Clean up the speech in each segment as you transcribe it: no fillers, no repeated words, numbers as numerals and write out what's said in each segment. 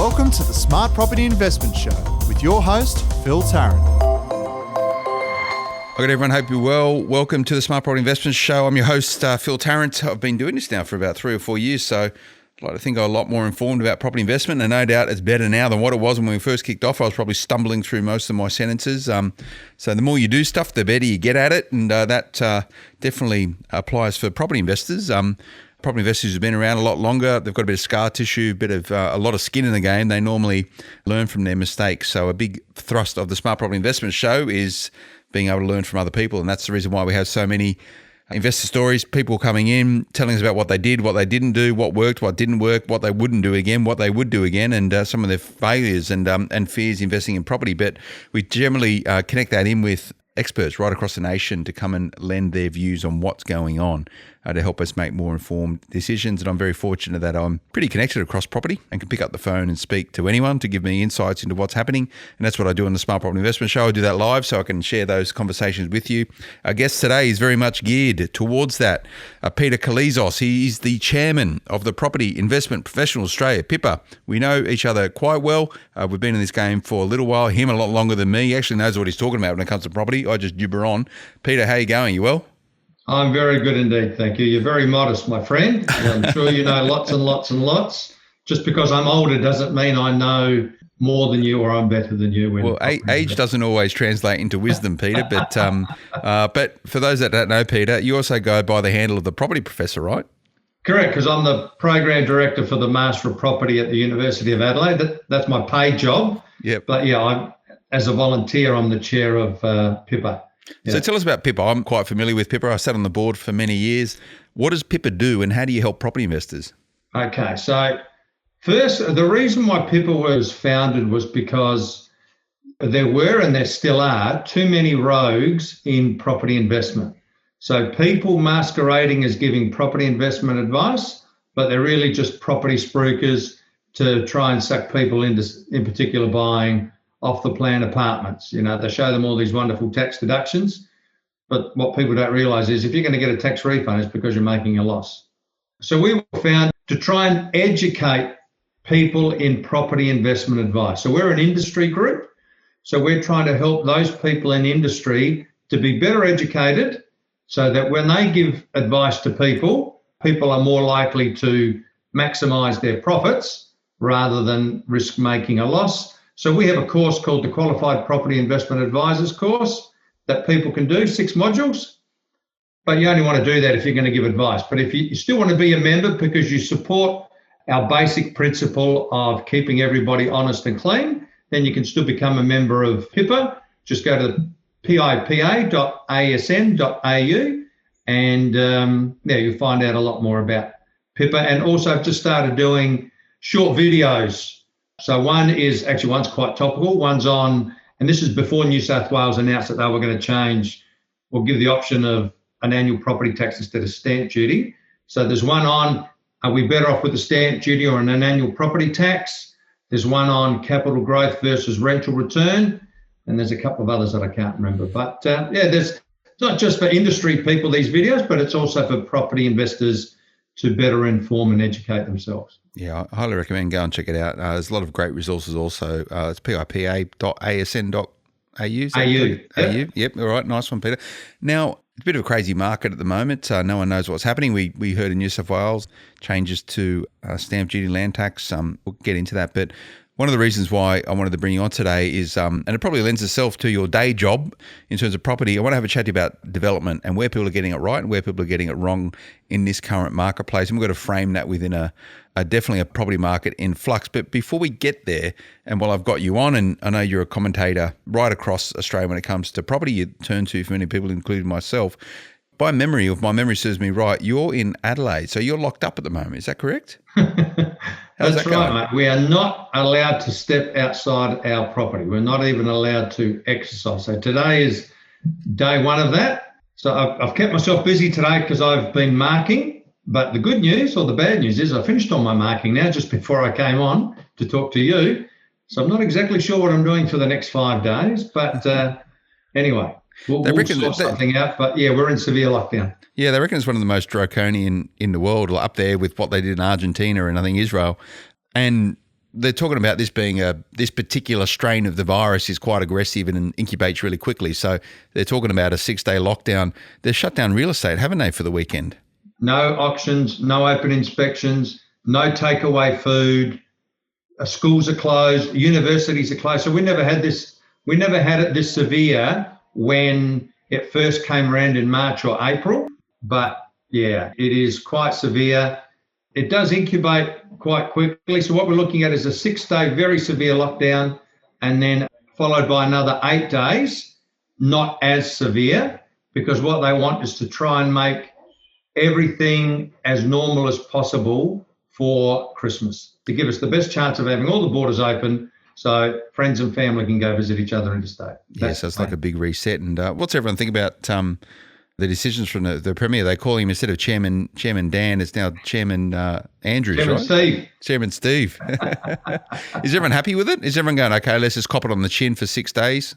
Welcome to the Smart Property Investment Show with your host, Phil Tarrant. Good everyone, hope you're well. Welcome to the Smart Property Investment Show. I'm your host, Phil Tarrant. I've been doing this now for about 3 or 4 years, so I'd like to think I'm a lot more informed about property investment, and no doubt it's better now than what it was when we first kicked off. I was probably stumbling through most of my sentences. So the more you do stuff, the better you get at it, and that definitely applies for property investors. Property investors who've been around a lot longer, they've got a bit of scar tissue, a lot of skin in the game. They normally learn from their mistakes. So a big thrust of the Smart Property Investment Show is being able to learn from other people, and that's the reason why we have so many investor stories, people coming in, telling us about what they did, what they didn't do, what worked, what didn't work, what they wouldn't do again, what they would do again, and some of their failures and fears investing in property. But we generally connect that in with experts right across the nation to come and lend their views on what's going on to help us make more informed decisions. And I'm very fortunate that I'm pretty connected across property and can pick up the phone and speak to anyone to give me insights into what's happening. And that's what I do on the Smart Property Investment Show. I do that live so I can share those conversations with you. Our guest today is very much geared towards that. Peter Koulizos, he is the chairman of the Property Investment Professional Australia, PIPPA. We know each other quite well. We've been in this game for a little while, him a lot longer than me. He actually knows what he's talking about when it comes to property. I just gibber on. Peter, how are you going? You well? I'm very good indeed, thank you. You're very modest, my friend. I'm sure you know lots and lots and lots. Just because I'm older doesn't mean I know more than you or I'm better than you. Well, age doesn't always translate into wisdom, Peter, but for those that don't know, Peter, you also go by the handle of the property professor, right? Correct, because I'm the program director for the Master of Property at the University of Adelaide. That's my paid job. Yep. But yeah, as a volunteer, I'm the chair of PIPPA. Yeah. So tell us about PIPPA. I'm quite familiar with PIPPA. I sat on the board for many years. What does PIPPA do and how do you help property investors? Okay, so first, the reason why PIPPA was founded was because there were and there still are too many rogues in property investment. So people masquerading as giving property investment advice, but they're really just property spruikers to try and suck people into, in particular, buying off the plan apartments. You know, they show them all these wonderful tax deductions, but what people don't realise is if you're going to get a tax refund, it's because you're making a loss. So we were found to try and educate people in property investment advice. So we're an industry group. So we're trying to help those people in industry to be better educated so that when they give advice to people, people are more likely to maximise their profits rather than risk making a loss. So we have a course called the Qualified Property Investment Advisors course that people can do, 6 modules, but you only want to do that if you're going to give advice. But if you still want to be a member because you support our basic principle of keeping everybody honest and clean, then you can still become a member of PIPPA. Just go to PIPPA.asn.au and you'll find out a lot more about PIPPA. And also I've just started doing short videos. So one's quite topical. One's on, and this is before New South Wales announced that they were going to change or give the option of an annual property tax instead of stamp duty. So there's one on, are we better off with the stamp duty or an annual property tax? There's one on capital growth versus rental return. And there's a couple of others that I can't remember. But it's not just for industry people, these videos, but it's also for property investors to better inform and educate themselves. Yeah, I highly recommend go and check it out. There's a lot of great resources also. It's PIPA.asn.au. AU. Yep, all right, nice one, Peter. Now, it's a bit of a crazy market at the moment. No one knows what's happening. We heard in New South Wales changes to stamp duty, land tax. We'll get into that. But one of the reasons why I wanted to bring you on today is, and it probably lends itself to your day job in terms of property, I want to have a chat to you about development and where people are getting it right and where people are getting it wrong in this current marketplace. And we've got to frame that within definitely a property market in flux. But before we get there, and while I've got you on, and I know you're a commentator right across Australia when it comes to property, you turn to for many people, including myself. By memory, if my memory serves me right, you're in Adelaide, so you're locked up at the moment. Is that correct? That's right, mate. We are not allowed to step outside our property. We're not even allowed to exercise. So today is day one of that. So I've kept myself busy today because I've been marking. But the good news or the bad news is I finished all my marking now just before I came on to talk to you. So I'm not exactly sure what I'm doing for the next 5 days. But anyway, we'll sort something out. But yeah, we're in severe lockdown. Yeah, they reckon it's one of the most draconian in the world, up there with what they did in Argentina and I think Israel. And they're talking about this being this particular strain of the virus is quite aggressive and incubates really quickly. So they're talking about a 6-day lockdown. They've shut down real estate, haven't they, for the weekend? No auctions, no open inspections, no takeaway food. Schools are closed, universities are closed. So we never had this. We never had it this severe when it first came around in March or April. But yeah, it is quite severe. It does incubate quite quickly. So what we're looking at is a 6-day very severe lockdown, and then followed by another 8 days, not as severe, because what they want is to try and make everything as normal as possible for Christmas, to give us the best chance of having all the borders open so friends and family can go visit each other interstate. So it's like a big reset. And what's everyone think about the decisions from the Premier? They call him, instead of Chairman Dan, it's now Chairman Andrews, Chairman right? Steve. Chairman Steve. Is everyone happy with it? Is everyone going, okay, let's just cop it on the chin for 6 days?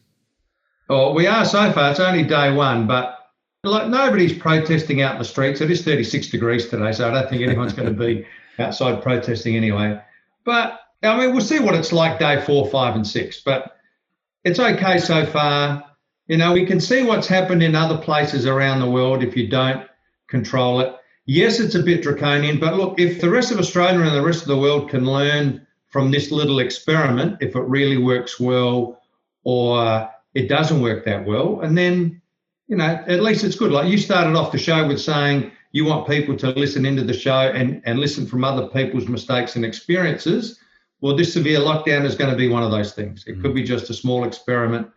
Oh, we are so far. It's only day one, but like nobody's protesting out in the streets. It is 36 degrees today, so I don't think anyone's going to be outside protesting anyway. But I mean, we'll see what it's like day 4, 5, and 6. But it's okay so far. You know, we can see what's happened in other places around the world if you don't control it. Yes, it's a bit draconian, but look, if the rest of Australia and the rest of the world can learn from this little experiment, if it really works well or it doesn't work that well, and then, you know, at least it's good. Like you started off the show with saying you want people to listen into the show and listen from other people's mistakes and experiences. Well, this severe lockdown is going to be one of those things. It could be just a small experiment.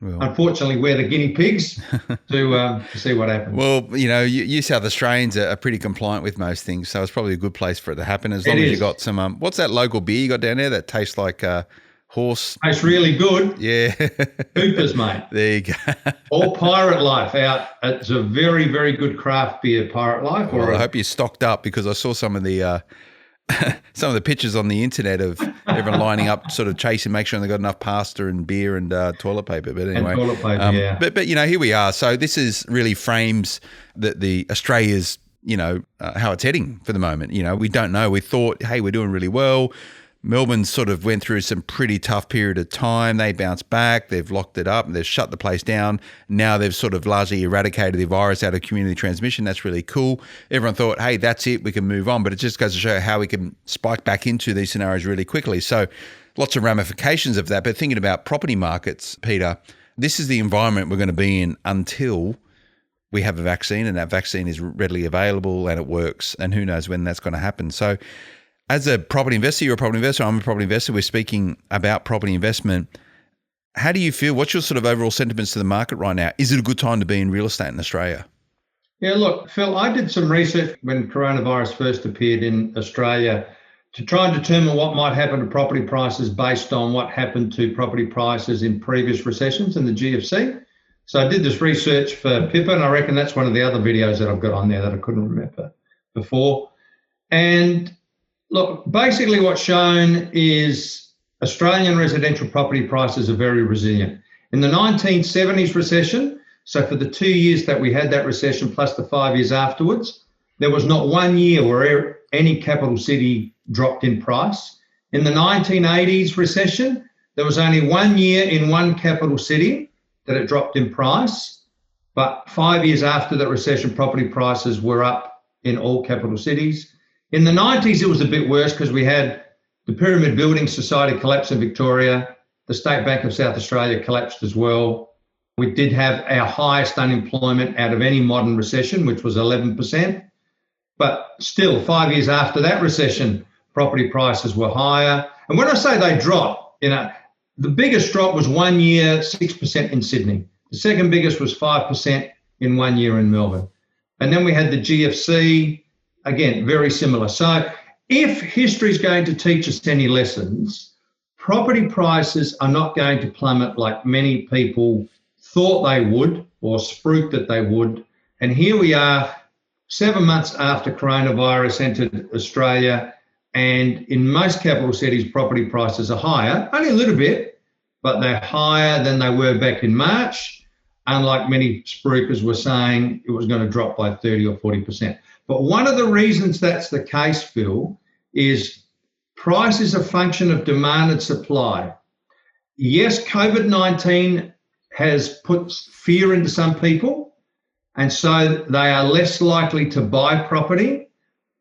Well, unfortunately, we're the guinea pigs to see what happens. Well, you know, you South Australians are pretty compliant with most things, so it's probably a good place for it to happen as long as you got some. What's that local beer you got down there that tastes like horse? Tastes really good. Yeah, Coopers, mate. There you go. Or Pirate Life out. It's a very, very good craft beer, Pirate Life. Well, I hope you're stocked up, because I saw some of the pictures on the internet of everyone lining up, sort of chasing, make sure they got enough pasta and beer and toilet paper. But anyway, and toilet paper, yeah. But you know, here we are. So this is really frames the Australia's, you know, how it's heading for the moment. You know, we don't know. We thought, hey, we're doing really well. Melbourne sort of went through some pretty tough period of time. They bounced back. They've locked it up. They've shut the place down. Now they've sort of largely eradicated the virus out of community transmission. That's really cool. Everyone thought, hey, that's it. We can move on. But it just goes to show how we can spike back into these scenarios really quickly. So lots of ramifications of that. But thinking about property markets, Peter, this is the environment we're going to be in until we have a vaccine, and that vaccine is readily available and it works. And who knows when that's going to happen. So as a property investor, you're a property investor, I'm a property investor, we're speaking about property investment. How do you feel? What's your sort of overall sentiments to the market right now? Is it a good time to be in real estate in Australia? Yeah, look, Phil, I did some research when coronavirus first appeared in Australia to try and determine what might happen to property prices based on what happened to property prices in previous recessions in the GFC. So I did this research for PIPPA, and I reckon that's one of the other videos that I've got on there that I couldn't remember before. And look, basically what's shown is Australian residential property prices are very resilient. In the 1970s recession, so for the 2 years that we had that recession plus the 5 years afterwards, there was not 1 year where any capital city dropped in price. In the 1980s recession, there was only 1 year in one capital city that it dropped in price. But 5 years after that recession, property prices were up in all capital cities. In the 90s, it was a bit worse because we had the Pyramid Building Society collapse in Victoria. The State Bank of South Australia collapsed as well. We did have our highest unemployment out of any modern recession, which was 11%. But still, 5 years after that recession, property prices were higher. And when I say they dropped, you know, the biggest drop was 1 year, 6% in Sydney. The second biggest was 5% in 1 year in Melbourne. And then we had the GFC. Again, very similar. So if history is going to teach us any lessons, property prices are not going to plummet like many people thought they would or spruiked that they would. And here we are 7 months after coronavirus entered Australia, and in most capital cities, property prices are higher, only a little bit, but they're higher than they were back in March, unlike many spruikers were saying it was going to drop by 30 or 40%. But one of the reasons that's the case, Phil, is price is a function of demand and supply. Yes, COVID-19 has put fear into some people, and so they are less likely to buy property,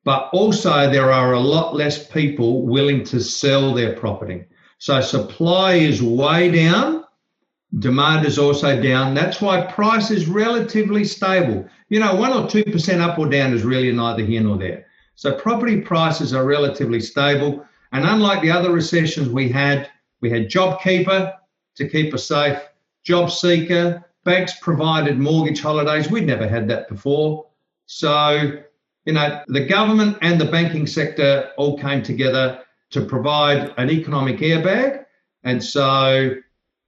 but also there are a lot less people willing to sell their property. So supply is way down, demand is also down. That's why price is relatively stable. 1 or 2% up or down is really neither here nor there. So property prices are relatively stable. And unlike the other recessions we had JobKeeper to keep us safe, JobSeeker, banks provided mortgage holidays. We'd never had that before. So, the government and the banking sector all came together to provide an economic airbag. And so,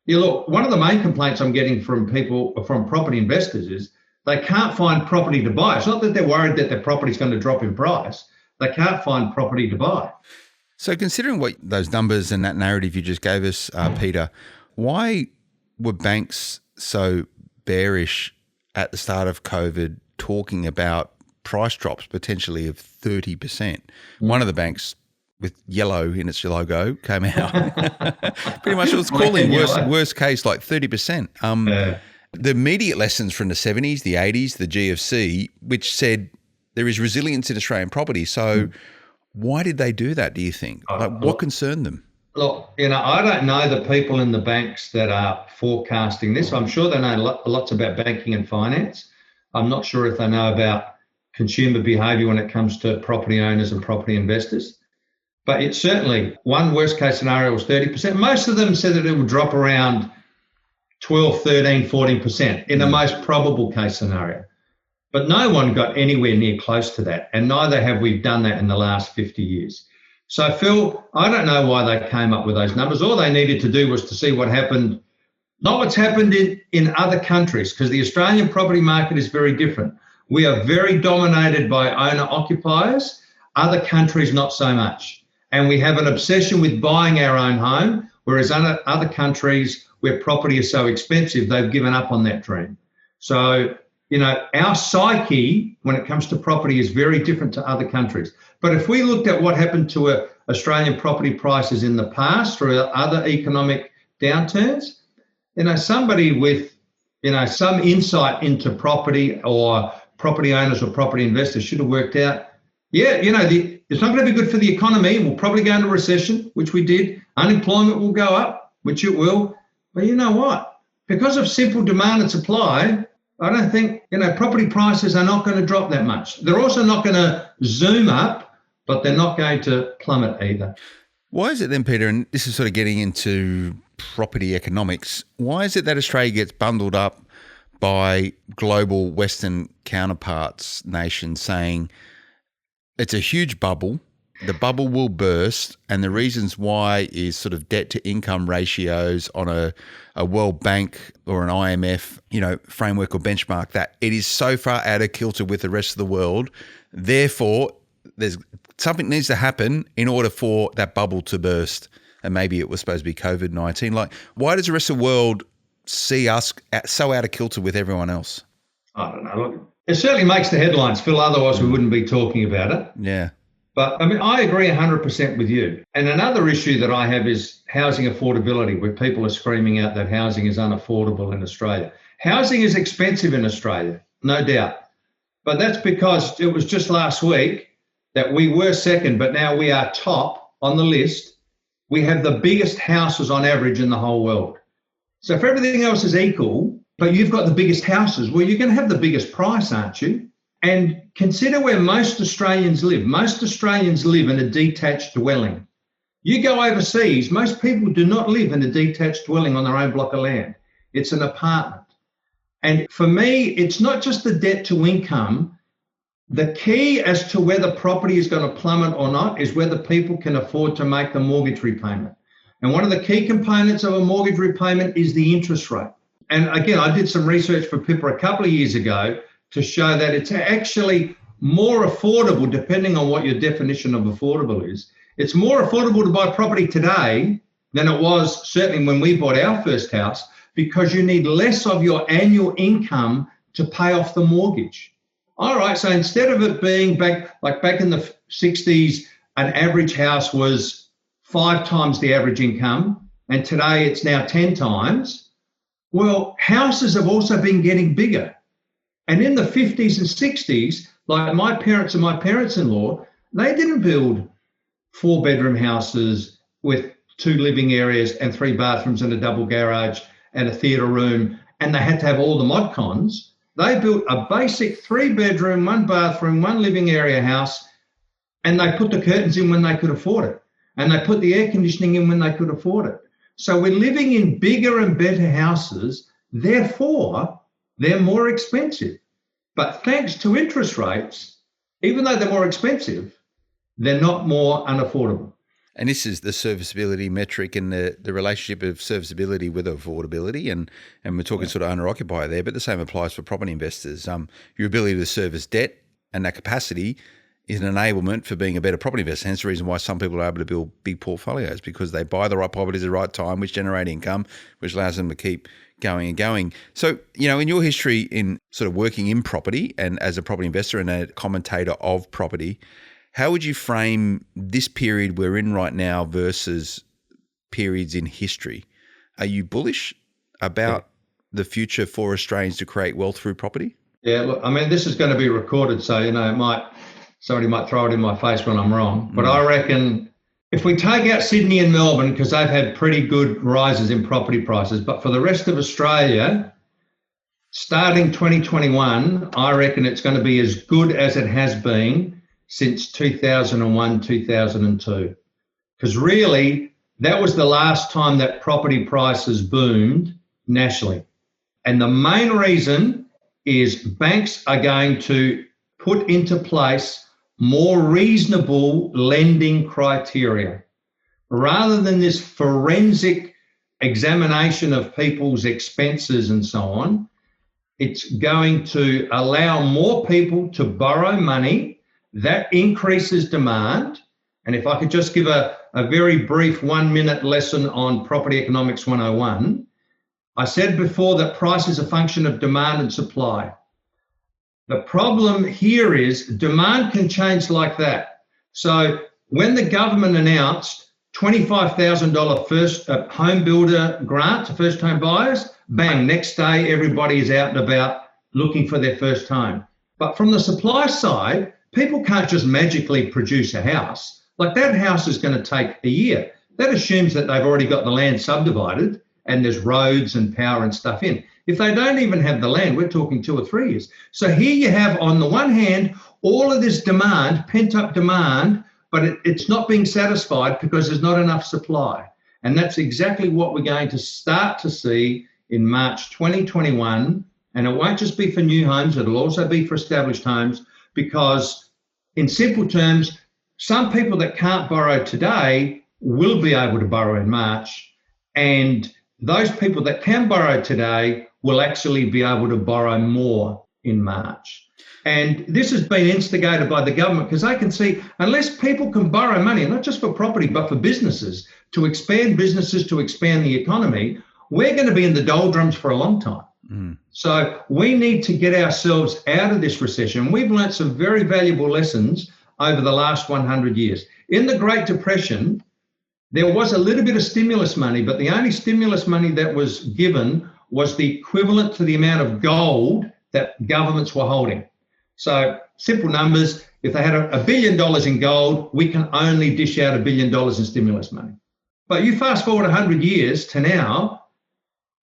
look, one of the main complaints I'm getting from property investors is they can't find property to buy. It's not that they're worried that their property is going to drop in price. They can't find property to buy. So considering what those numbers and that narrative you just gave us, Peter, why were banks so bearish at the start of COVID talking about price drops potentially of 30%? One of the banks with yellow in its logo came out. Pretty much it was calling worst case like 30%. The immediate lessons from the 70s, the 80s, the GFC, which said there is resilience in Australian property. So why did they do that, do you think? What concerned them? Look, I don't know the people in the banks that are forecasting this. I'm sure they know lots about banking and finance. I'm not sure if they know about consumer behaviour when it comes to property owners and property investors. But it's certainly one worst case scenario was 30%. Most of them said that it would drop around 12, 13, 14% in the most probable case scenario. But no one got anywhere near close to that. And neither have we done that in the last 50 years. So, Phil, I don't know why they came up with those numbers. All they needed to do was to see what happened, not what's happened in other countries, because the Australian property market is very different. We are very dominated by owner-occupiers, other countries not so much. And we have an obsession with buying our own home, whereas other countries where property is so expensive, they've given up on that dream. So, our psyche when it comes to property is very different to other countries. But if we looked at what happened to Australian property prices in the past through other economic downturns, somebody with, some insight into property or property owners or property investors should have worked out, it's not going to be good for the economy. We'll probably go into recession, which we did. Unemployment will go up, which it will. But you know what? Because of simple demand and supply, I don't think, property prices are not going to drop that much. They're also not going to zoom up, but they're not going to plummet either. Why is it then, Peter, and this is sort of getting into property economics, why is it that Australia gets bundled up by global Western counterparts, nations saying it's a huge bubble, the bubble will burst, and the reasons why is sort of debt to income ratios on a World Bank or an IMF, framework or benchmark, that it is so far out of kilter with the rest of the world. Therefore, there's something needs to happen in order for that bubble to burst. And maybe it was supposed to be COVID-19. Like, why does the rest of the world see us so out of kilter with everyone else? I don't know. Look, it certainly makes the headlines, Phil. Otherwise, we wouldn't be talking about it. Yeah. But I agree 100% with you. And another issue that I have is housing affordability, where people are screaming out that housing is unaffordable in Australia. Housing is expensive in Australia, no doubt. But that's because it was just last week that we were second, but now we are top on the list. We have the biggest houses on average in the whole world. So if everything else is equal, but you've got the biggest houses, well, you're going to have the biggest price, aren't you? And consider where most Australians live. Most Australians live in a detached dwelling. You go overseas, most people do not live in a detached dwelling on their own block of land. It's an apartment. And for me, it's not just the debt to income. The key as to whether property is going to plummet or not is whether people can afford to make the mortgage repayment. And one of the key components of a mortgage repayment is the interest rate. And again, I did some research for PIPPA a couple of years ago to show that it's actually more affordable, depending on what your definition of affordable is. It's more affordable to buy property today than it was certainly when we bought our first house, because you need less of your annual income to pay off the mortgage. All right, so instead of it being back in the 60s, an average house was 5 times the average income, and today it's now 10 times. Well, houses have also been getting bigger. And in the 50s and 60s, like my parents and my parents-in-law, they didn't build 4-bedroom houses with 2 living areas and 3 bathrooms and a double garage and a theatre room, and they had to have all the mod cons. They built a basic 3-bedroom, 1 bathroom, 1 living area house, and they put the curtains in when they could afford it. And they put the air conditioning in when they could afford it. So we're living in bigger and better houses, therefore they're more expensive. But thanks to interest rates, even though they're more expensive, they're not more unaffordable. And this is the serviceability metric and the relationship of serviceability with affordability. And we're talking sort of owner-occupier there, but the same applies for property investors. Your ability to service debt and that capacity is an enablement for being a better property investor. Hence the reason why some people are able to build big portfolios, because they buy the right properties at the right time, which generate income, which allows them to keep going and going. So, in your history in sort of working in property and as a property investor and a commentator of property, how would you frame this period we're in right now versus periods in history? Are you bullish about the future for Australians to create wealth through property? Yeah, look, I mean, this is going to be recorded, so, somebody might throw it in my face when I'm wrong. But I reckon if we take out Sydney and Melbourne, because they've had pretty good rises in property prices, but for the rest of Australia, starting 2021, I reckon it's going to be as good as it has been since 2001, 2002. Because really, that was the last time that property prices boomed nationally. And the main reason is banks are going to put into place more reasonable lending criteria. Rather than this forensic examination of people's expenses and so on, it's going to allow more people to borrow money. That increases demand. And if I could just give a very brief 1-minute lesson on Property Economics 101, I said before that price is a function of demand and supply. The problem here is demand can change like that. So when the government announced $25,000 first home builder grant to first home buyers, bang, next day everybody is out and about looking for their first home. But from the supply side, people can't just magically produce a house. Like that house is going to take a year. That assumes that they've already got the land subdivided and there's roads and power and stuff in. If they don't even have the land, we're talking 2 or 3 years. So here you have, on the one hand, all of this demand, pent-up demand, but it's not being satisfied because there's not enough supply. And that's exactly what we're going to start to see in March 2021. And it won't just be for new homes, it'll also be for established homes, because in simple terms, some people that can't borrow today will be able to borrow in March. And those people that can borrow today will actually be able to borrow more in March. And this has been instigated by the government because they can see unless people can borrow money, not just for property, but for businesses, to expand the economy, we're going to be in the doldrums for a long time. So we need to get ourselves out of this recession. We've learned some very valuable lessons over the last 100 years. In the Great Depression, there was a little bit of stimulus money, but the only stimulus money that was given was the equivalent to the amount of gold that governments were holding. So simple numbers, if they had $1 billion in gold, we can only dish out $1 billion in stimulus money. But you fast forward 100 years to now,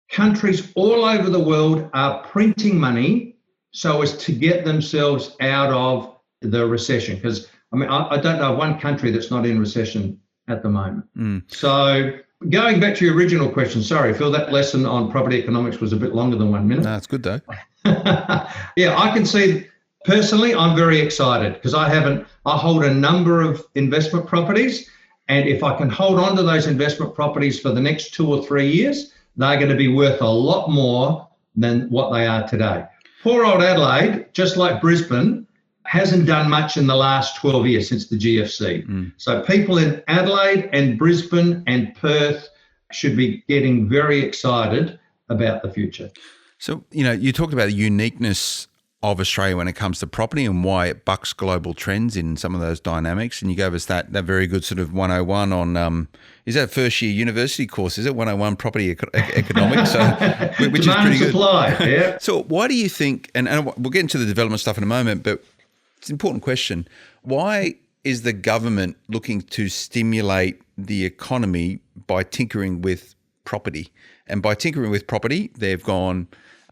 countries all over the world are printing money so as to get themselves out of the recession. Because, I don't know one country that's not in recession at the moment. So going back to your original question, sorry, Phil, that lesson on property economics was a bit longer than 1 minute. No, it's good though. Yeah, I can see, personally, I'm very excited because I hold a number of investment properties. And if I can hold on to those investment properties for the next 2 or 3 years, they're going to be worth a lot more than what they are today. Poor old Adelaide, just like Brisbane, hasn't done much in the last 12 years since the GFC. So people in Adelaide and Brisbane and Perth should be getting very excited about the future. So, you talked about the uniqueness of Australia when it comes to property and why it bucks global trends in some of those dynamics. And you gave us that very good sort of 101 on, is that first year university course? Is it 101 property economics? Which is pretty good. Supply, yeah. So why do you think, and we'll get into the development stuff in a moment, but it's an important question. Why is the government looking to stimulate the economy by tinkering with property? And by tinkering with property, they've gone,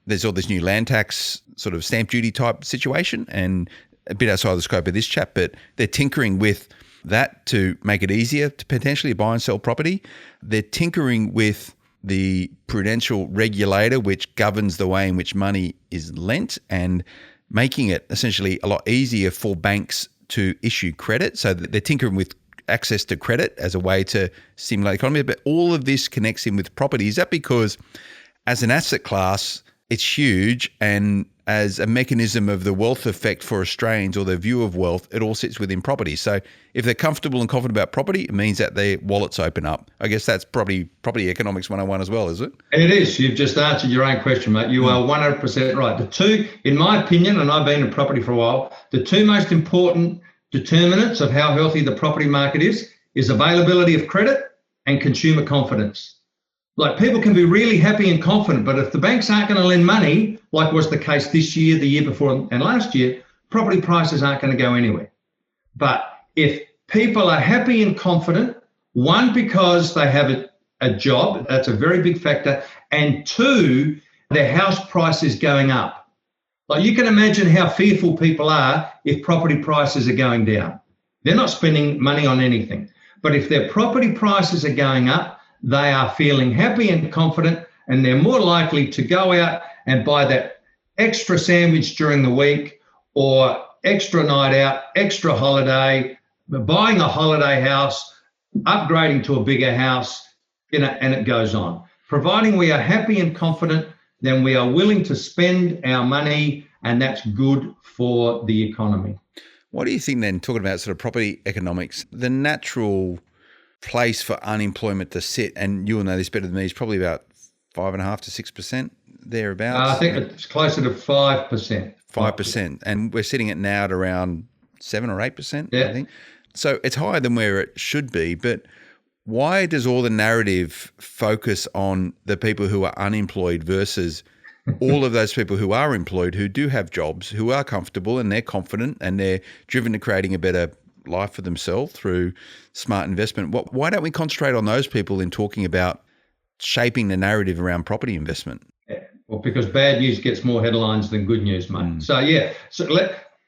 there's all this new land tax sort of stamp duty type situation, and a bit outside the scope of this chat, but they're tinkering with that to make it easier to potentially buy and sell property. They're tinkering with the prudential regulator, which governs the way in which money is lent, and making it essentially a lot easier for banks to issue credit. So that they're tinkering with access to credit as a way to stimulate the economy. But all of this connects in with property. Is that because as an asset class, it's huge, and as a mechanism of the wealth effect for Australians or their view of wealth, it all sits within property. So if they're comfortable and confident about property, it means that their wallets open up. I guess that's probably property economics 101 as well, is it? It is. You've just answered your own question, mate. You are 100% right. The two, in my opinion, and I've been in property for a while, the two most important determinants of how healthy the property market is availability of credit and consumer confidence. Like, people can be really happy and confident, but if the banks aren't going to lend money, like was the case this year, the year before, and last year, property prices aren't going to go anywhere. But if people are happy and confident, one, because they have a job, that's a very big factor, and two, their house price is going up. Like, you can imagine how fearful people are if property prices are going down. They're not spending money on anything. But if their property prices are going up, they are feeling happy and confident, and they're more likely to go out and buy that extra sandwich during the week, or extra night out, extra holiday, buying a holiday house, upgrading to a bigger house, and it goes on. Providing we are happy and confident, then we are willing to spend our money, and that's good for the economy. What do you think then, talking about sort of property economics, the natural place for unemployment to sit, and you'll know this better than me, is probably about 5.5% to 6%, thereabouts? I think it's closer to 5%. 5%. And we're sitting at now at around 7 or 8%, yeah. I think. So it's higher than where it should be, but why does all the narrative focus on the people who are unemployed versus all of those people who are employed, who do have jobs, who are comfortable and they're confident and they're driven to creating a better life for themselves through smart investment? Why don't we concentrate on those people in talking about shaping the narrative around property investment? Yeah. Well, because bad news gets more headlines than good news, mate.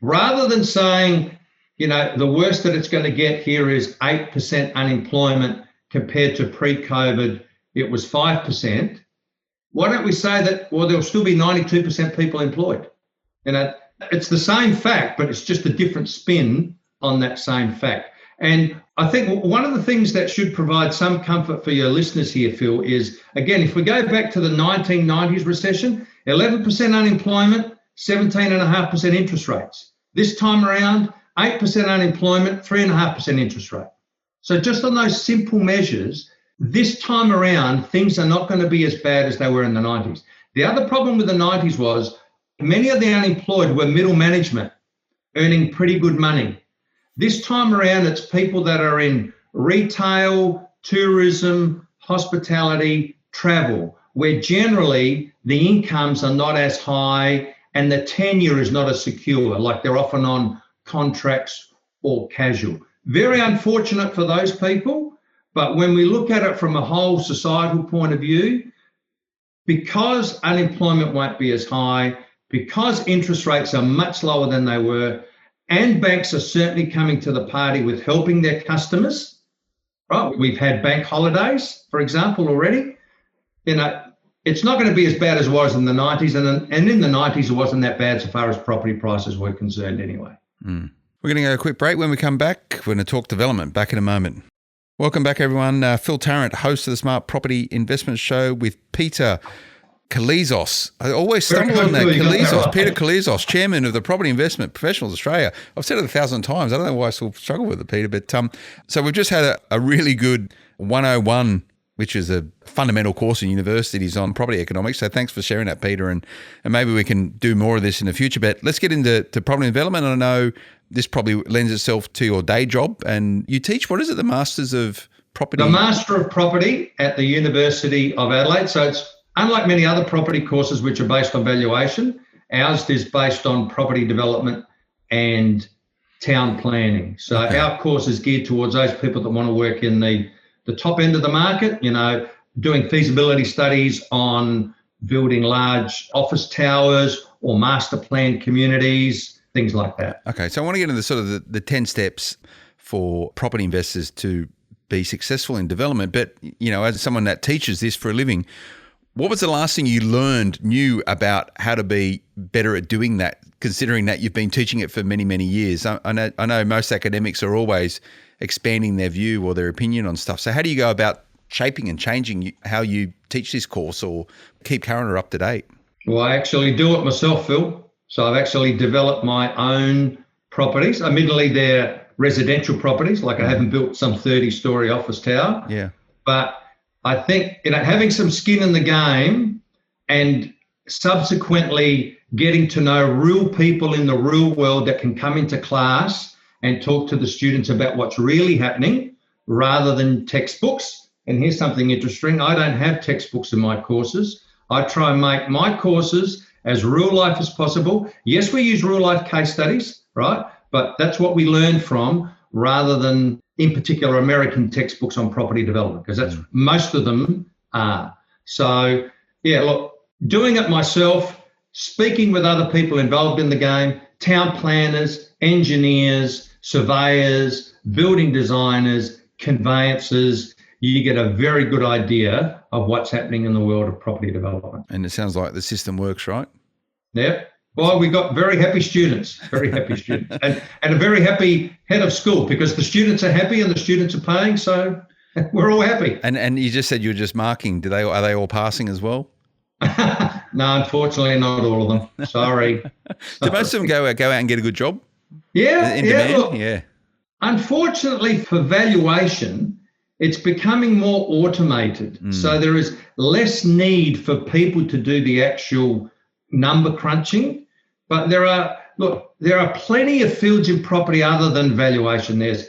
Rather than saying, the worst that it's going to get here is 8% unemployment compared to pre-COVID, it was 5%. Why don't we say that, there'll still be 92% people employed? It's the same fact, but it's just a different spin on that same fact. And I think one of the things that should provide some comfort for your listeners here, Phil, is, again, if we go back to the 1990s recession, 11% unemployment, 17.5% interest rates. This time around, 8% unemployment, 3.5% interest rate. So just on those simple measures, this time around, things are not going to be as bad as they were in the 90s. The other problem with the 90s was many of the unemployed were middle management, earning pretty good money. This time around, it's people that are in retail, tourism, hospitality, travel, where generally the incomes are not as high and the tenure is not as secure, like they're often on contracts or casual. Very unfortunate for those people, but when we look at it from a whole societal point of view, because unemployment won't be as high, because interest rates are much lower than they were, and banks are certainly coming to the party with helping their customers, right? We've had bank holidays, for example, already. It's not going to be as bad as it was in the 90s. And in the 90s, it wasn't that bad so far as property prices were concerned anyway. Mm. We're going to go a quick break. When we come back, we're going to talk development. Back in a moment. Welcome back, everyone. Phil Tarrant, host of the Smart Property Investment Show with Peter Koulizos. I always stumble on that. Koulizos, Peter Koulizos, chairman of the Property Investment Professionals Australia. I've said it 1,000 times. I don't know why I still struggle with it, Peter. But so we've just had a really good 101 which is a fundamental course in universities on property economics. So thanks for sharing that, Peter. And maybe we can do more of this in the future. But let's get into property development. I know this probably lends itself to your day job. And you teach, what is it, the Masters of Property? The Master of Property at the University of Adelaide. So it's unlike many other property courses which are based on valuation, ours is based on property development and town planning. So our course is geared towards those people that want to work in the top end of the market, doing feasibility studies on building large office towers or master planned communities, things like that. Okay, so I want to get into sort of the 10 steps for property investors to be successful in development. But, as someone that teaches this for a living, what was the last thing you knew about how to be better at doing that, considering that you've been teaching it for many, many years? I know most academics are always expanding their view or their opinion on stuff. So how do you go about shaping and changing how you teach this course or keep current or up to date? Well, I actually do it myself, Phil. So I've actually developed my own properties. Admittedly, they're residential properties, like I haven't built some 30-story office tower. Yeah. But I think, having some skin in the game and subsequently getting to know real people in the real world that can come into class and talk to the students about what's really happening rather than textbooks. And here's something interesting. I don't have textbooks in my courses. I try and make my courses as real life as possible. Yes, we use real life case studies, right? But that's what we learn from rather than, in particular, American textbooks on property development, because that's most of them are. So, look, doing it myself, speaking with other people involved in the game, town planners, engineers, surveyors, building designers, conveyancers, you get a very good idea of what's happening in the world of property development. And it sounds like the system works, right? Yep. Well, we got very happy students, and a very happy head of school, because the students are happy and the students are paying, so we're all happy. And you just said you were just marking. Are they all passing as well? No, unfortunately, not all of them. Sorry. Do most of them go out and get a good job? Yeah, in demand? Look, yeah. Unfortunately, for valuation, it's becoming more automated. So there is less need for people to do the actual number crunching. But there are plenty of fields in property other than valuation. There's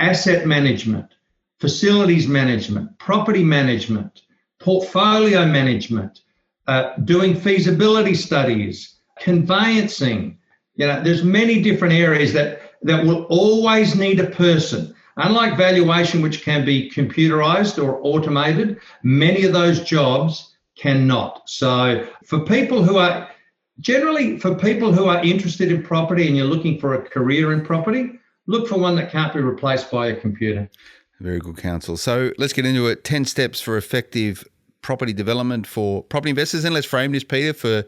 asset management, facilities management, property management, portfolio management, doing feasibility studies, conveyancing. There's many different areas that will always need a person. Unlike valuation, which can be computerized or automated, many of those jobs cannot. So for people who are interested in property and you're looking for a career in property, look for one that can't be replaced by a computer. Very good counsel. So let's get into it. 10 steps for effective property development for property investors. And let's frame this, Peter,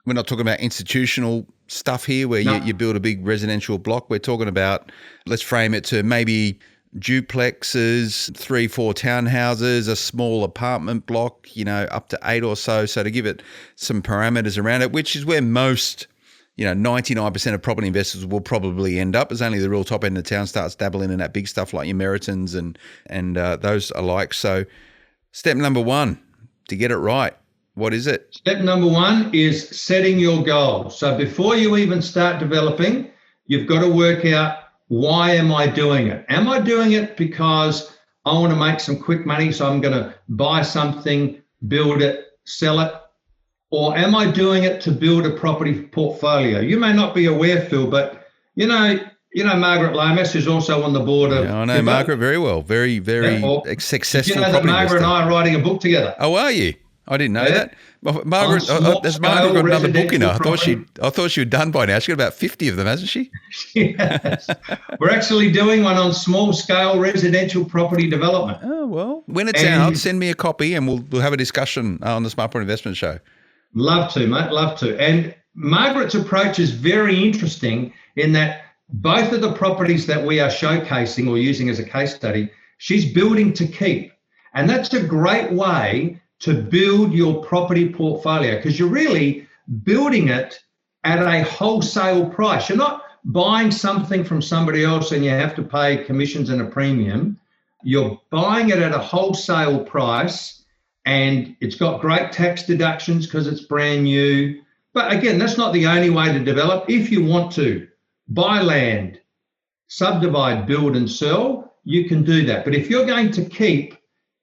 we're not talking about institutional stuff here where you build a big residential block. We're talking about, let's frame it to maybe duplexes, 3-4 townhouses, a small apartment block, up to 8 or so. So to give it some parameters around it, which is where most, 99% of property investors will probably end up. As only the real top end of town starts dabbling in that big stuff like your Meritons and those alike. So step number 1, to get it right, what is it? Step number 1 is setting your goals. So before you even start developing, you've got to work out, why am I doing it? Am I doing it because I want to make some quick money, so I'm going to buy something, build it, sell it? Or am I doing it to build a property portfolio? You may not be aware, Phil, but Margaret Lomas, who's also on the board of... Yeah, I know PIPPA. Margaret very well. Very, very successful. You know that Margaret and I are writing a book together. Oh, are you? I didn't know that. Margaret, has Margaret got another book in her? I thought she was done by now. She's got about 50 of them, hasn't she? Yes. We're actually doing one on small-scale residential property development. Oh, well. When it's out, send me a copy and we'll have a discussion on the Smart Property Investment Show. Love to, mate. Love to. And Margaret's approach is very interesting in that both of the properties that we are showcasing or using as a case study, she's building to keep. And that's a great way to build your property portfolio, because you're really building it at a wholesale price. You're not buying something from somebody else and you have to pay commissions and a premium. you're buying it at a wholesale price and it's got great tax deductions because it's brand new. But again, that's not the only way to develop. If you want to buy land, subdivide, build and sell, you can do that. But if you're going to keep,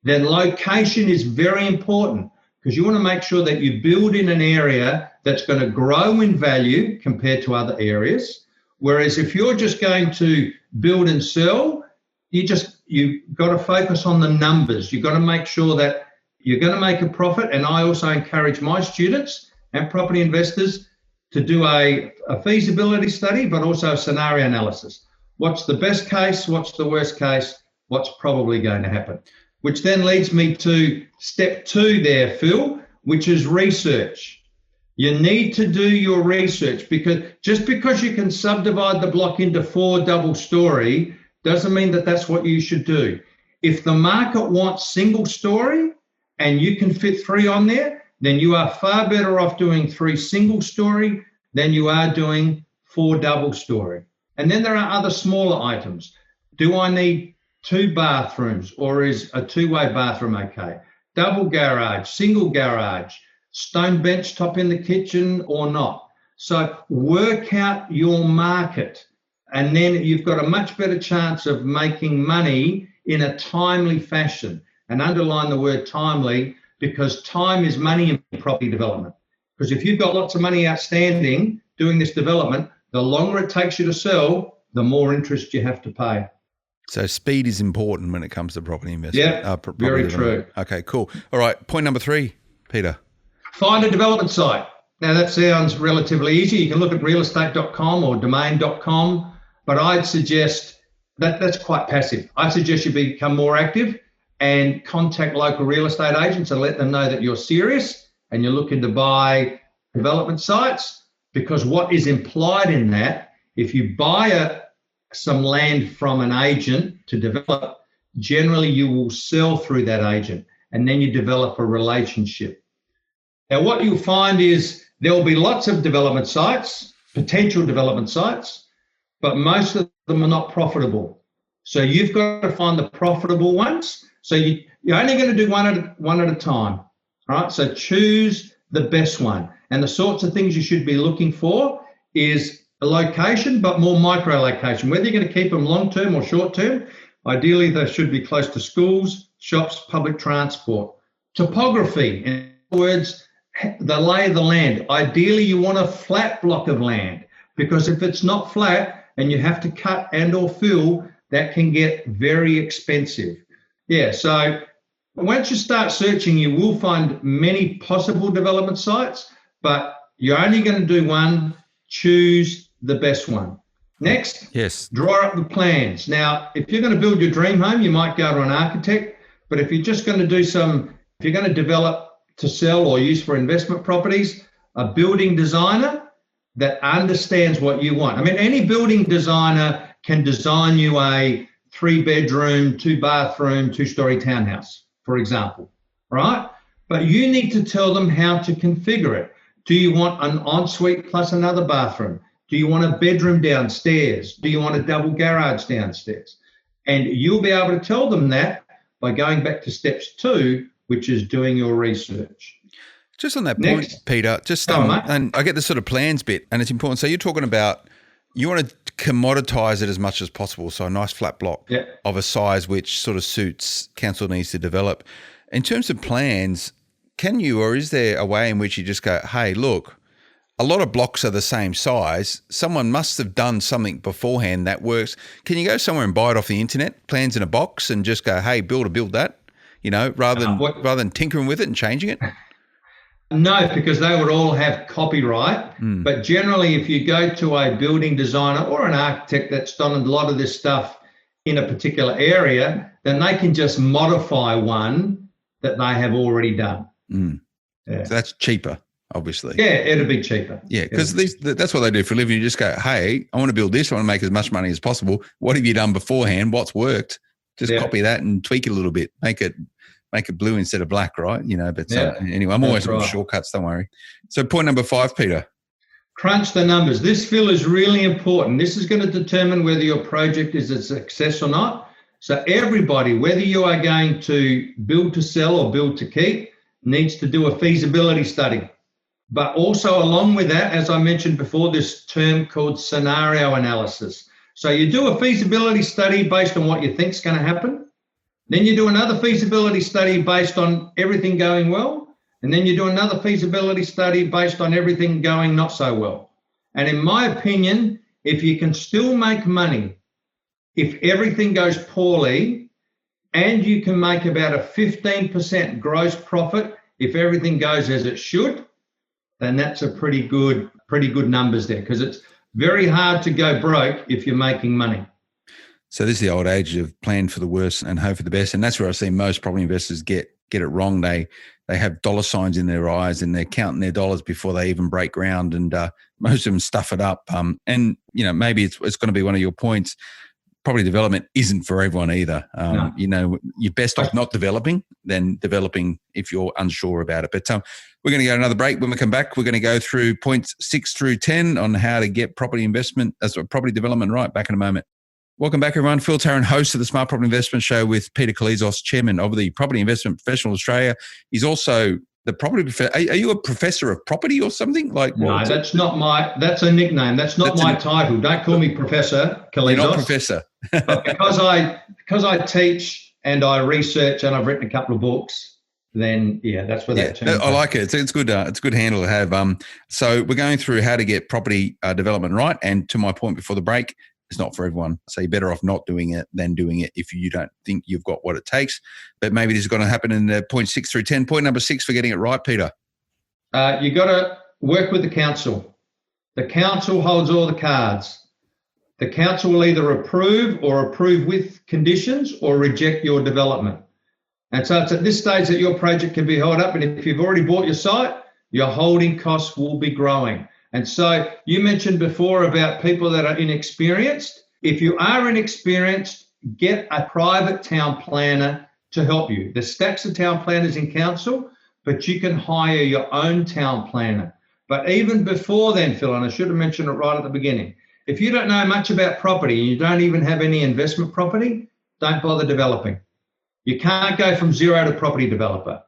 then location is very important because you want to make sure that you build in an area that's going to grow in value compared to other areas. Whereas if you're just going to build and sell, you've got to focus on the numbers. You've got to make sure that you're going to make a profit. And I also encourage my students and property investors to do a feasibility study, but also a scenario analysis. What's the best case? What's the worst case? What's probably going to happen? Which then leads me to step 2 there, Phil, which is research. You need to do your research because just because you can subdivide the block into 4 double story doesn't mean that that's what you should do. If the market wants single story and you can fit 3 on there, then you are far better off doing 3 single story than you are doing 4 double story. And then there are other smaller items. Do I need 2 bathrooms or is a 2-way bathroom okay? Double garage, single garage, stone bench top in the kitchen or not. So work out your market and then you've got a much better chance of making money in a timely fashion. And underline the word timely because time is money in property development. Because if you've got lots of money outstanding doing this development, the longer it takes you to sell, the more interest you have to pay. So speed is important when it comes to property investment. Yeah, very true. Okay, cool. All right, point number 3, Peter. Find a development site. Now that sounds relatively easy. You can look at realestate.com or domain.com, but I'd suggest that's quite passive. I suggest you become more active and contact local real estate agents and let them know that you're serious and you're looking to buy development sites, because what is implied in that, if you buy some land from an agent to develop, generally you will sell through that agent and then you develop a relationship. Now, what you'll find is there will be lots of development sites, potential development sites, but most of them are not profitable. So you've got to find the profitable ones. So you're only going to do one at a time. All right. So choose the best one. And the sorts of things you should be looking for is a location, but more micro location. Whether you're going to keep them long term or short term, ideally they should be close to schools, shops, public transport. Topography, in other words, the lay of the land. Ideally, you want a flat block of land because if it's not flat and you have to cut and or fill, that can get very expensive. Yeah, so once you start searching, you will find many possible development sites, but you're only going to do one. Choose the best one. Next, yes, draw up the plans. Now, if you're going to build your dream home, you might go to an architect, but if you're just going to do if you're going to develop to sell or use for investment properties, a building designer that understands what you want. I mean, any building designer can design you a 3-bedroom, 2-bathroom, 2-story townhouse, for example, right? But you need to tell them how to configure it. Do you want an ensuite plus another bathroom? Do you want a bedroom downstairs? Do you want a double garage downstairs? And you'll be able to tell them that by going back to steps 2, which is doing your research. Just on that point, Peter, and I get the sort of plans bit, and it's important. So you're talking about you want to commoditize it as much as possible. So a nice flat block of a size which sort of suits council needs to develop. In terms of plans, can you, or is there a way in which you just go, hey, look, a lot of blocks are the same size. Someone must have done something beforehand that works. Can you go somewhere and buy it off the internet, plans in a box, and just go, hey, build that? You know, rather than tinkering with it and changing it? No, because they would all have copyright. But generally, if you go to a building designer or an architect that's done a lot of this stuff in a particular area, then they can just modify one that they have already done. Yeah. So that's cheaper, obviously. Yeah, it'll be cheaper. Yeah, because that's what they do for a living. You just go, hey, I want to build this. I want to make as much money as possible. What have you done beforehand? What's worked? Just copy that and tweak it a little bit. Make it blue instead of black, right? You know, but anyway, I'm always looking for shortcuts, don't worry. So point number 5, Peter. Crunch the numbers. This, Phil, is really important. This is going to determine whether your project is a success or not. So everybody, whether you are going to build to sell or build to keep, needs to do a feasibility study. But also along with that, as I mentioned before, this term called scenario analysis. So you do a feasibility study based on what you think is going to happen. Then you do another feasibility study based on everything going well. And then you do another feasibility study based on everything going not so well. And in my opinion, if you can still make money, if everything goes poorly, and you can make about a 15% gross profit if everything goes as it should, then that's a pretty good numbers there, because it's very hard to go broke if you're making money. So this is the old age of plan for the worst and hope for the best. And that's where I see most property investors get it wrong. They have dollar signs in their eyes and they're counting their dollars before they even break ground. And most of them stuff it up. And, maybe it's going to be one of your points. Property development isn't for everyone either. No. You're best off not developing than developing if you're unsure about it. But we're going to go another break. When we come back, we're going to go through points 6 through 10 on how to get property development right. Back in a moment. Welcome back, everyone. Phil Tarrant, host of the Smart Property Investment Show with Peter Koulizos, chairman of the Property Investment Professional Australia. He's also the property professor. Are you a professor of property or something? No, that's a nickname. That's not my title. Don't call me Professor Koulizos. You're not professor. But because I teach and I research and I've written a couple of books, then that's where that term. I like it. It's good. It's a good handle to have. So we're going through how to get property development right. And to my point before the break, it's not for everyone. So you're better off not doing it than doing it if you don't think you've got what it takes. But maybe this is going to happen in the point 6 through 10. Point number 6 for getting it right, Peter. You got to work with the council. The council holds all the cards. The council will either approve with conditions or reject your development. And so it's at this stage that your project can be held up. And if you've already bought your site, your holding costs will be growing. And so you mentioned before about people that are inexperienced. If you are inexperienced, get a private town planner to help you. There's stacks of town planners in council, but you can hire your own town planner. But even before then, Phil, and I should have mentioned it right at the beginning, if you don't know much about property and you don't even have any investment property, don't bother developing. You can't go from zero to property developer.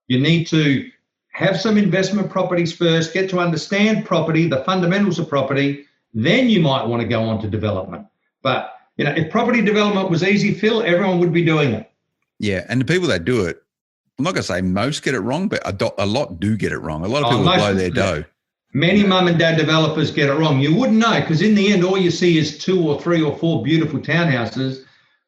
You need to have some investment properties first, get to understand property, the fundamentals of property, then you might want to go on to development. But, if property development was easy, Phil, everyone would be doing it. Yeah, and the people that do it, I'm not going to say most get it wrong, but a lot do get it wrong. A lot of people blow their dough. Many mum and dad developers get it wrong. You wouldn't know, because in the end, all you see is 2 or 3 or 4 beautiful townhouses,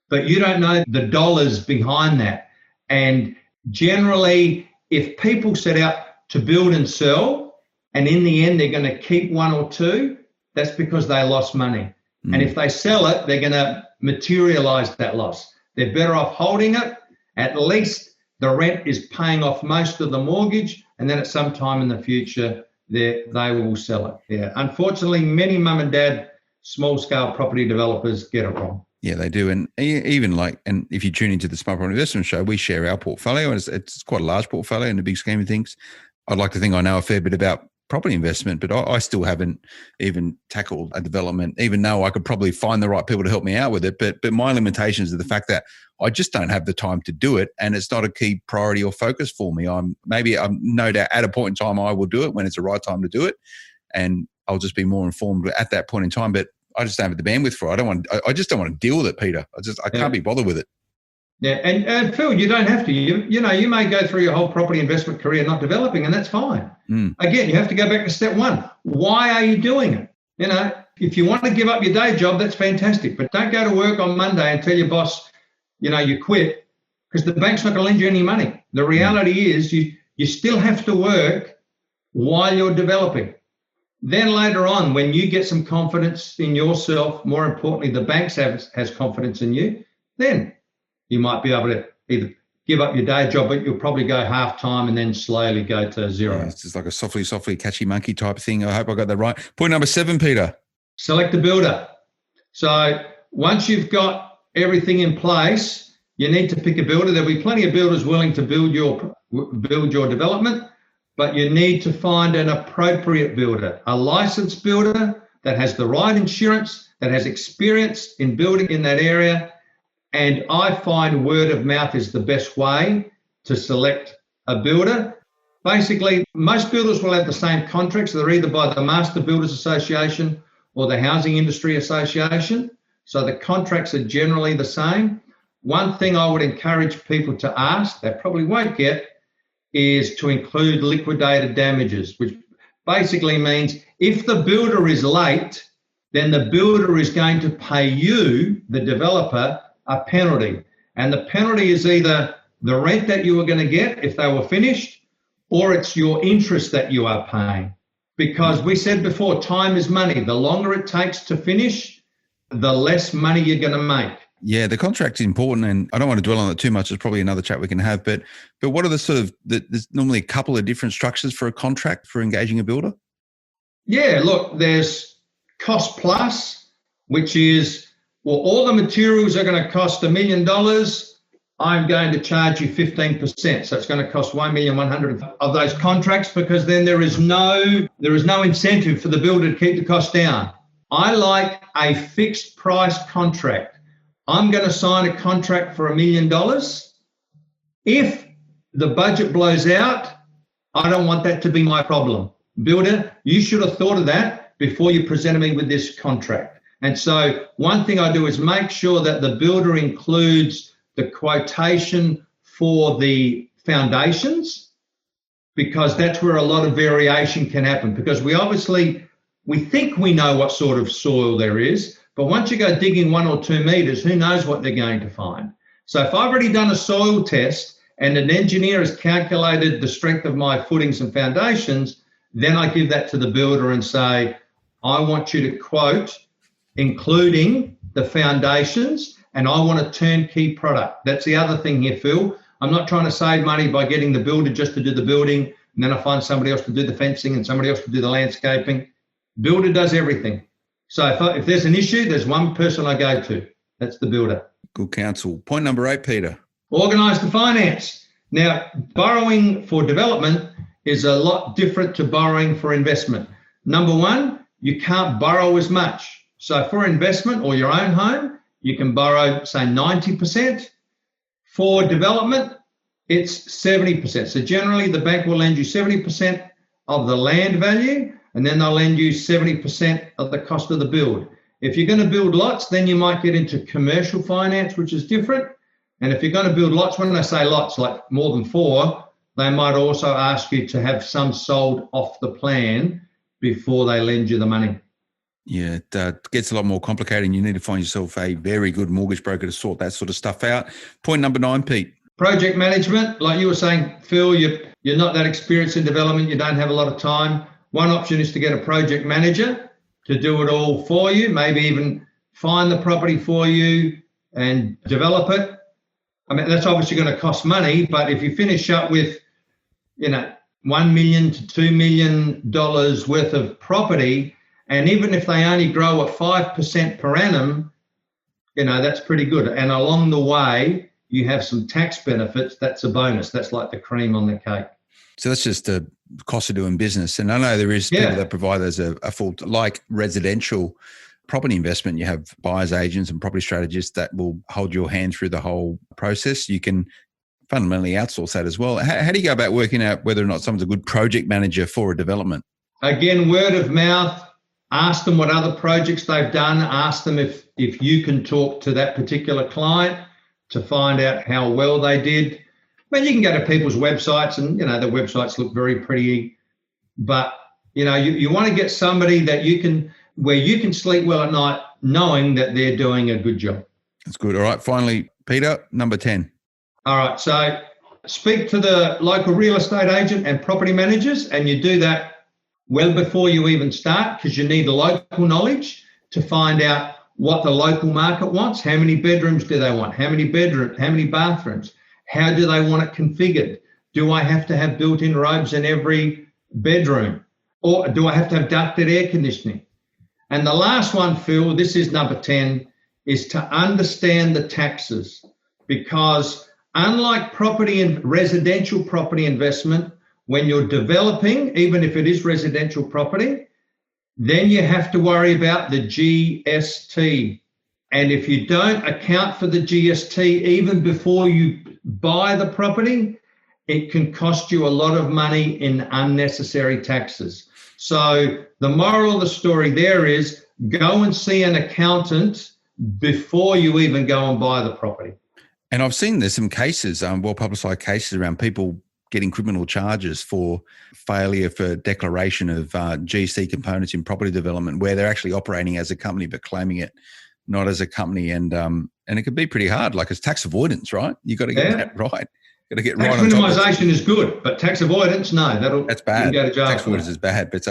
but you don't know the dollars behind that. And generally, if people set out to build and sell, and in the end they're going to keep 1 or 2, that's because they lost money. And if they sell it, they're going to materialize that loss. They're better off holding it. At least the rent is paying off most of the mortgage, and then at some time in the future, they will sell it. Yeah. Unfortunately, many mum and dad small-scale property developers get it wrong. Yeah, they do. And even and if you tune into the Smart Property Investment Show, we share our portfolio, and it's quite a large portfolio in the big scheme of things. I'd like to think I know a fair bit about property investment, but I still haven't even tackled a development, even though I could probably find the right people to help me out with it. But my limitations are the fact that I just don't have the time to do it, and it's not a key priority or focus for me. I'm no doubt at a point in time I will do it when it's the right time to do it, and I'll just be more informed at that point in time. But I just don't have the bandwidth for it. I just don't want to deal with it, Peter. I can't be bothered with it. Yeah, and Phil, you don't have to. You may go through your whole property investment career not developing, and that's fine. Again, you have to go back to step 1. Why are you doing it? If you want to give up your day job, that's fantastic. But don't go to work on Monday and tell your boss, you quit, because the bank's not going to lend you any money. The reality is you still have to work while you're developing. Then later on, when you get some confidence in yourself, more importantly, the banks has confidence in you, then you might be able to either give up your day job, but you'll probably go half time and then slowly go to 0. Yeah, it's just like a softly catchy monkey type thing. I hope I got that right. Point number 7, Peter. Select a builder. So once you've got everything in place, you need to pick a builder. There'll be plenty of builders willing to build your development, but you need to find an appropriate builder, a licensed builder that has the right insurance, that has experience in building in that area, And I find word of mouth is the best way to select a builder. Basically, most builders will have the same contracts. They're either by the Master Builders Association or the Housing Industry Association. So the contracts are generally the same. One thing I would encourage people to ask, they probably won't get, is to include liquidated damages, which basically means if the builder is late, then the builder is going to pay you, the developer, a penalty. And the penalty is either the rent that you were going to get if they were finished, or it's your interest that you are paying. Because we said before, time is money. The longer it takes to finish, the less money you're going to make. Yeah, the contract is important, and I don't want to dwell on it too much. There's probably another chat we can have, but what are the sort of, there's normally a couple of different structures for a contract for engaging a builder? Yeah, look, there's cost plus, which is, well, all the materials are going to cost $1 million. I'm going to charge you 15%. So it's going to cost $1,100,000 of those contracts, because then there is no incentive for the builder to keep the cost down. I like a fixed price contract. I'm going to sign a contract for $1 million. If the budget blows out, I don't want that to be my problem. Builder, you should have thought of that before you presented me with this contract. And so one thing I do is make sure that the builder includes the quotation for the foundations, because that's where a lot of variation can happen. Because we think we know what sort of soil there is, but once you go digging 1 or 2 meters, who knows what they're going to find? So if I've already done a soil test and an engineer has calculated the strength of my footings and foundations, then I give that to the builder and say, I want you to quote including the foundations, and I want a turnkey product. That's the other thing here, Phil. I'm not trying to save money by getting the builder just to do the building, and then I find somebody else to do the fencing and somebody else to do the landscaping. Builder does everything. So if there's an issue, there's one person I go to. That's the builder. Good counsel. Point number 8, Peter. Organise the finance. Now, borrowing for development is a lot different to borrowing for investment. Number one, you can't borrow as much. So for investment or your own home, you can borrow, say, 90%. For development, it's 70%. So generally, the bank will lend you 70% of the land value, and then they'll lend you 70% of the cost of the build. If you're going to build lots, then you might get into commercial finance, which is different. And if you're going to build lots, when I say lots, like more than 4, they might also ask you to have some sold off the plan before they lend you the money. Yeah, it gets a lot more complicated, and you need to find yourself a very good mortgage broker to sort that sort of stuff out. Point number 9, Pete. Project management. Like you were saying, Phil, you're not that experienced in development. You don't have a lot of time. One option is to get a project manager to do it all for you, maybe even find the property for you and develop it. I mean, that's obviously going to cost money, but if you finish up with, $1 million to $2 million worth of property, and even if they only grow at 5% per annum, that's pretty good. And along the way, you have some tax benefits. That's a bonus. That's like the cream on the cake. So that's just the cost of doing business. And I know there is people that provide as a full, like residential property investment, you have buyer's agents and property strategists that will hold your hand through the whole process. You can fundamentally outsource that as well. How do you go about working out whether or not someone's a good project manager for a development? Again, word of mouth. Ask them what other projects they've done. Ask them if you can talk to that particular client to find out how well they did. I mean, you can go to people's websites and, their websites look very pretty, but, you want to get somebody where you can sleep well at night knowing that they're doing a good job. That's good. All right. Finally, Peter, number 10. All right. So speak to the local real estate agent and property managers, and you do that well before you even start, because you need the local knowledge to find out what the local market wants. How many bedrooms do they want? How many bathrooms? How do they want it configured? Do I have to have built-in robes in every bedroom? Or do I have to have ducted air conditioning? And the last one, Phil, this is number 10, is to understand the taxes. Because unlike property and residential property investment, when you're developing, even if it is residential property, then you have to worry about the GST. And if you don't account for the GST even before you buy the property, it can cost you a lot of money in unnecessary taxes. So the moral of the story there is go and see an accountant before you even go and buy the property. And I've seen there's some cases, well-publicised cases around people getting criminal charges for failure for declaration of GC components in property development, where they're actually operating as a company but claiming it not as a company. And it can be pretty hard. Like it's tax avoidance, right? You got to get that right. Got to get tax right on top of it. Tax minimisation is good, but tax avoidance, no, that's bad. You can go to jail. Tax avoidance is bad. But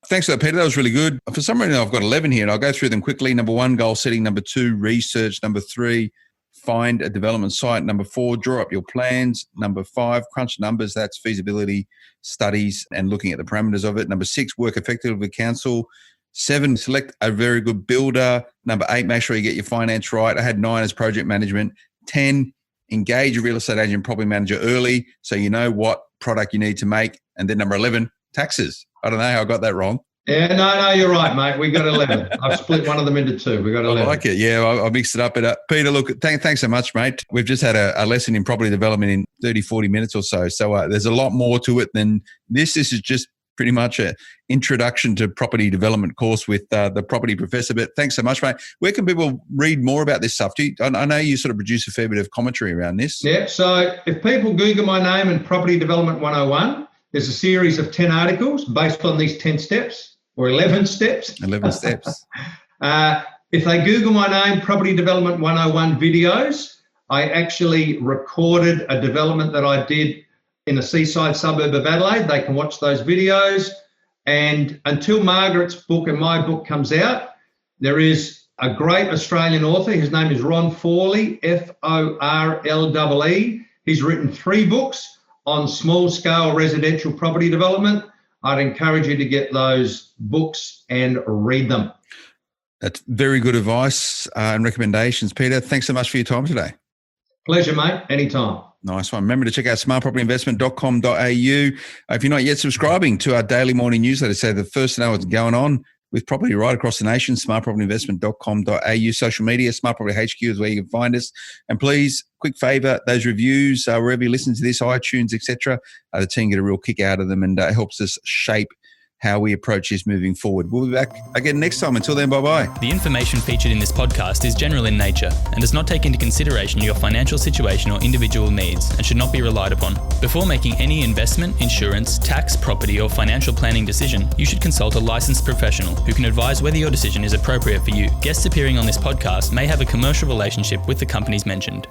thanks for that, Peter. That was really good. For some reason, I've got 11 here, and I'll go through them quickly. Number 1, goal setting. Number 2, research. Number 3, find a development site. Number 4, draw up your plans. Number 5, crunch numbers. That's feasibility studies and looking at the parameters of it. Number 6, work effectively with council. 7, select a very good builder. Number 8, make sure you get your finance right. I had 9 as project management. 10, engage a real estate agent, property manager early so you know what product you need to make. And then number 11, taxes. I don't know how I got that wrong. Yeah, no, you're right, mate. We got 11. I've split one of them into 2. We got 11. I like it. Yeah, I mixed it up. But Peter, look, thanks so much, mate. We've just had a lesson in property development in 30, 40 minutes or so. So there's a lot more to it than this. This is just pretty much an introduction to property development course with the property professor. But thanks so much, mate. Where can people read more about this stuff? I know you sort of produce a fair bit of commentary around this. Yeah, so if people Google my name and Property Development 101, there's a series of 10 articles based on these 10 steps or 11 steps. 11 steps. If they Google my name, Property Development 101 videos, I actually recorded a development that I did in a seaside suburb of Adelaide. They can watch those videos. And until Margaret's book and my book comes out, there is a great Australian author. His name is Ron Forley, Forlle. He's written 3 books on small-scale residential property development. I'd encourage you to get those books and read them. That's very good advice and recommendations, Peter. Thanks so much for your time today. Pleasure, mate. Anytime. Nice one. Remember to check out smartpropertyinvestment.com.au. If you're not yet subscribing to our daily morning newsletter, so the first to know what's going on with property right across the nation, smartpropertyinvestment.com.au. Social media, Smart Property HQ is where you can find us. And please, quick favour, those reviews, wherever you listen to this, iTunes, etc., the team get a real kick out of them, and it helps us shape how we approach this moving forward. We'll be back again next time. Until then, bye-bye. The information featured in this podcast is general in nature and does not take into consideration your financial situation or individual needs and should not be relied upon. Before making any investment, insurance, tax, property, or financial planning decision, you should consult a licensed professional who can advise whether your decision is appropriate for you. Guests appearing on this podcast may have a commercial relationship with the companies mentioned.